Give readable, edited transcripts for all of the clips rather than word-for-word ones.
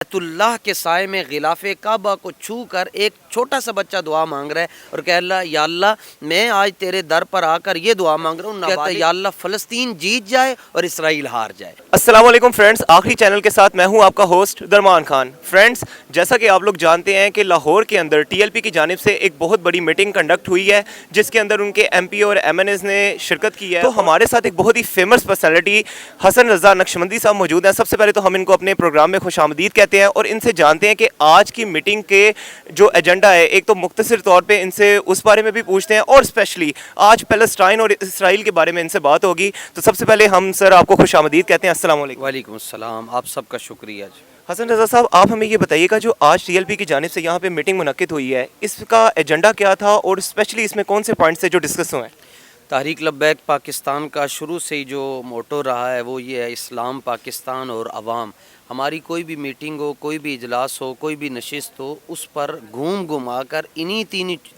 بیت اللہ کے سائے میں غلاف کعبہ کو چھو کر ایک چھوٹا سا بچہ دعا مانگ رہا ہے اور کہہ اللہ یا اللہ میں آج تیرے در پر آ کر یہ دعا مانگ رہا ہوں، کہتا ہے یا اللہ فلسطین جیت جائے اور اسرائیل ہار جائے۔ السلام علیکم فرینڈز، آخری چینل کے ساتھ میں ہوں آپ کا ہوسٹ درمان خان۔ فرینڈز، جیسا کہ آپ لوگ جانتے ہیں کہ لاہور کے اندر ٹی ایل پی کی جانب سے ایک بہت بڑی میٹنگ کنڈکٹ ہوئی ہے جس کے اندر ان کے ایم پی اور ایم این ایز نے شرکت کی ہے۔ تو ہمارے ساتھ ایک بہت ہی فیمس پرسنالٹی حسن رضا نقشبندی صاحب موجود ہیں۔ سب سے پہلے تو ہم ان کو اپنے پروگرام میں خوش آمدید کہتے ہیں اور ان سے جانتے ہیں کہ آج کی میٹنگ کے جو ایجنڈا ہے، ایک تو مختصر طور پہ ان سے اس بارے میں بھی پوچھتے ہیں اور اسپیشلی آج پیلسٹائن اور اسرائیل کے بارے میں ان سے بات ہوگی۔ تو سب سے پہلے ہم سر آپ کو خوش آمدید کہتے ہیں۔ السلام علیکم۔ وعلیکم السلام، آپ سب کا شکریہ جی۔ حسن رضا صاحب، آپ ہمیں یہ بتائیے گا جو آج ٹی ایل پی کی جانب سے یہاں پہ میٹنگ منعقد ہوئی ہے، اس کا ایجنڈا کیا تھا اور اسپیشلی اس میں کون سے پوائنٹس تھے جو ڈسکس ہوئے ہیں؟ تحریک لبیک پاکستان کا شروع سے ہی جو موٹو رہا ہے وہ یہ ہے، اسلام، پاکستان اور عوام۔ ہماری کوئی بھی میٹنگ ہو، کوئی بھی اجلاس ہو، کوئی بھی نشست ہو، اس پر گھوم آ کر انہی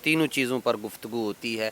تینوں چیزوں پر گفتگو ہوتی ہے۔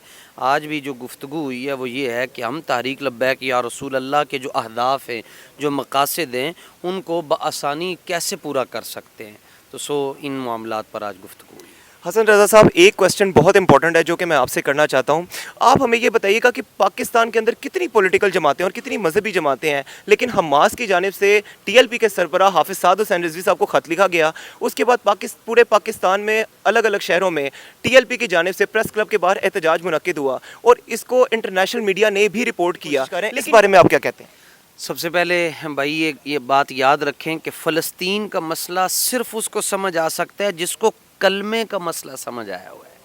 آج بھی جو گفتگو ہوئی ہے وہ یہ ہے کہ ہم تحریک لبیک یا رسول اللہ کے جو اہداف ہیں، جو مقاصد ہیں، ان کو بآسانی کیسے پورا کر سکتے ہیں۔ تو ان معاملات پر آج گفتگو ہوئی۔ حسن رضا صاحب، ایک کویسچن بہت امپورٹنٹ ہے جو کہ میں آپ سے کرنا چاہتا ہوں۔ آپ ہمیں یہ بتائیے گا کہ پاکستان کے اندر کتنی پولیٹیکل جماعتیں اور کتنی مذہبی جماعتیں ہیں، لیکن حماس کی جانب سے ٹی ایل پی کے سربراہ حافظ سعد حسین رضوی صاحب کو خط لکھا گیا۔ اس کے بعد پورے پاکستان میں الگ الگ شہروں میں ٹی ایل پی کی جانب سے پریس کلب کے باہر احتجاج منعقد ہوا اور اس کو انٹرنیشنل میڈیا نے بھی رپورٹ کیا۔ اس بارے میں آپ کیا کہتے ہیں؟ سب سے پہلے بھائی یہ بات یاد رکھیں کہ فلسطین کا مسئلہ صرف اس کو سمجھ آ سکتا ہے جس کو کلمے کا مسئلہ سمجھ آیا ہوا ہے۔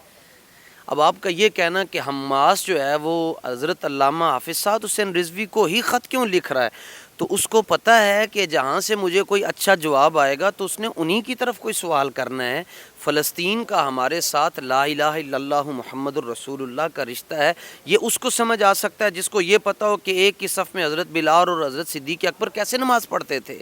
اب آپ کا یہ کہنا کہ حماس جو ہے وہ حضرت علامہ حافظ سعد حسین رضوی کو ہی خط کیوں لکھ رہا ہے، تو اس کو پتہ ہے کہ جہاں سے مجھے کوئی اچھا جواب آئے گا تو اس نے انہی کی طرف کوئی سوال کرنا ہے۔ فلسطین کا ہمارے ساتھ لا الہ الا اللہ محمد الرسول اللہ کا رشتہ ہے، یہ اس کو سمجھ آ سکتا ہے جس کو یہ پتہ ہو کہ ایک ہی صف میں حضرت بلال اور حضرت صدیق اکبر کیسے نماز پڑھتے تھے،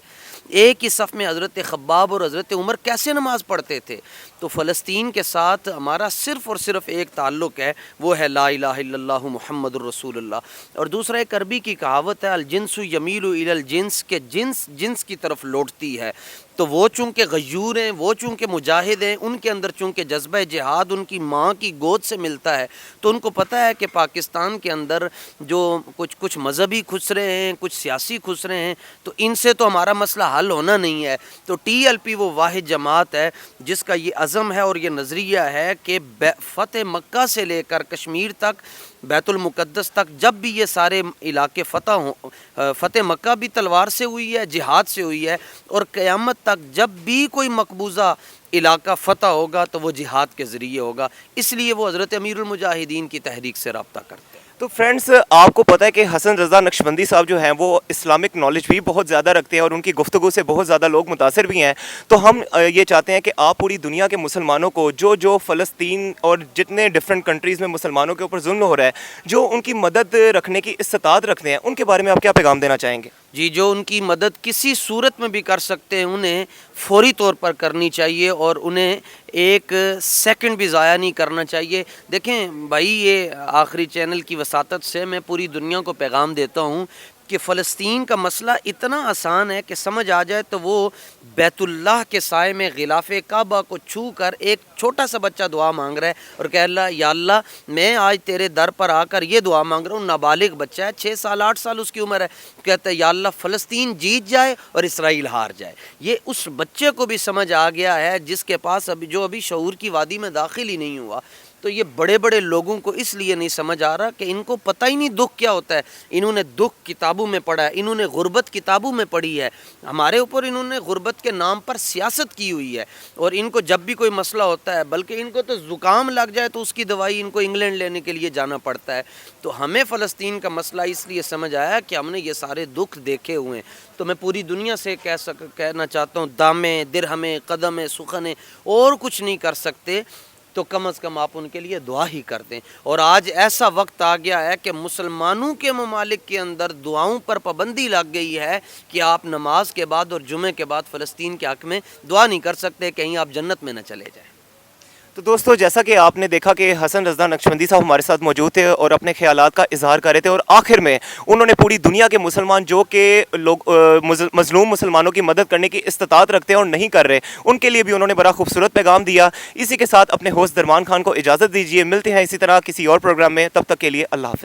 ایک ہی صف میں حضرت خباب اور حضرت عمر کیسے نماز پڑھتے تھے۔ تو فلسطین کے ساتھ ہمارا صرف اور صرف ایک تعلق ہے، وہ ہے لا الہ الا اللہ محمد الرسول اللہ۔ اور دوسرا ایک عربی کی کہاوت ہے، الجنس یمیل الی الجنس، کہ جنس جنس کی طرف لوٹتی ہے۔ تو وہ چونکہ غیور ہیں، وہ چونکہ مجاہد ہیں، ان کے اندر چونکہ جذبہ جہاد ان کی ماں کی گود سے ملتا ہے، تو ان کو پتہ ہے کہ پاکستان کے اندر جو کچھ مذہبی خسرے ہیں، کچھ سیاسی خسرے ہیں، تو ان سے تو ہمارا مسئلہ حل ہونا نہیں ہے۔ تو ٹی ایل پی وہ واحد جماعت ہے جس کا یہ عزم ہے اور یہ نظریہ ہے کہ فتح مکہ سے لے کر کشمیر تک، بیت المقدس تک، جب بھی یہ سارے علاقے فتح مکہ بھی تلوار سے ہوئی ہے، جہاد سے ہوئی ہے، اور قیامت تک جب بھی کوئی مقبوضہ علاقہ فتح ہوگا تو وہ جہاد کے ذریعے ہوگا۔ اس لیے وہ حضرت امیر المجاہدین کی تحریک سے رابطہ کرتے ہیں۔ تو فرینڈز، آپ کو پتہ ہے کہ حسن رضا نقشبندی صاحب جو ہیں وہ اسلامک نالج بھی بہت زیادہ رکھتے ہیں اور ان کی گفتگو سے بہت زیادہ لوگ متاثر بھی ہیں۔ تو ہم یہ چاہتے ہیں کہ آپ پوری دنیا کے مسلمانوں کو جو فلسطین اور جتنے ڈفرینٹ کنٹریز میں مسلمانوں کے اوپر ظلم ہو رہا ہے، جو ان کی مدد رکھنے کی استطاعت رکھتے ہیں، ان کے بارے میں آپ کیا پیغام دینا چاہیں گے؟ جی، جو ان کی مدد کسی صورت میں بھی کر سکتے ہیں انہیں فوری طور پر کرنی چاہیے اور انہیں ایک سیکنڈ بھی ضائع نہیں کرنا چاہیے۔ دیکھیں بھائی، یہ آخری چینل کی وساطت سے میں پوری دنیا کو پیغام دیتا ہوں کہ فلسطین کا مسئلہ اتنا آسان ہے کہ سمجھ آ جائے تو وہ بیت اللہ کے سائے میں غلاف کعبہ کو چھو کر ایک چھوٹا سا بچہ دعا مانگ رہا ہے اور کہہ اللہ یا اللہ میں آج تیرے در پر آ کر یہ دعا مانگ رہا ہوں۔ نابالغ بچہ ہے، 6 سال 8 سال اس کی عمر ہے، کہتا ہے یا اللہ فلسطین جیت جائے اور اسرائیل ہار جائے۔ یہ اس بچے کو بھی سمجھ آ گیا ہے جس کے پاس جو ابھی شعور کی وادی میں داخل ہی نہیں ہوا۔ تو یہ بڑے بڑے لوگوں کو اس لیے نہیں سمجھ آ رہا کہ ان کو پتہ ہی نہیں دکھ کیا ہوتا ہے۔ انہوں نے دکھ کتابوں میں پڑھا ہے، انہوں نے غربت کتابوں میں پڑھی ہے، ہمارے اوپر انہوں نے غربت کے نام پر سیاست کی ہوئی ہے، اور ان کو جب بھی کوئی مسئلہ ہوتا ہے، بلکہ ان کو تو زکام لگ جائے تو اس کی دوائی ان کو انگلینڈ لینے کے لیے جانا پڑتا ہے۔ تو ہمیں فلسطین کا مسئلہ اس لیے سمجھ آیا کہ ہم نے یہ سارے دکھ دیکھے ہوئے ہیں۔ تو میں پوری دنیا سے کہنا چاہتا ہوں، دامیں درہمیں قدمیں سخنیں اور کچھ نہیں کر سکتے، تو کم از کم آپ ان کے لیے دعا ہی کر دیں۔ اور آج ایسا وقت آ گیا ہے کہ مسلمانوں کے ممالک کے اندر دعاؤں پر پابندی لگ گئی ہے کہ آپ نماز کے بعد اور جمعے کے بعد فلسطین کے حق میں دعا نہیں کر سکتے، کہیں آپ جنت میں نہ چلے جائیں۔ تو دوستو جیسا کہ آپ نے دیکھا کہ حسن رضا نقشبندی صاحب ہمارے ساتھ موجود تھے اور اپنے خیالات کا اظہار کر رہے تھے، اور آخر میں انہوں نے پوری دنیا کے مسلمان جو کہ لوگ مظلوم مسلمانوں کی مدد کرنے کی استطاعت رکھتے ہیں اور نہیں کر رہے، ان کے لیے بھی انہوں نے بڑا خوبصورت پیغام دیا۔ اسی کے ساتھ اپنے ہوسٹ درمان خان کو اجازت دیجیے، ملتے ہیں اسی طرح کسی اور پروگرام میں، تب تک کے لیے اللہ حافظ۔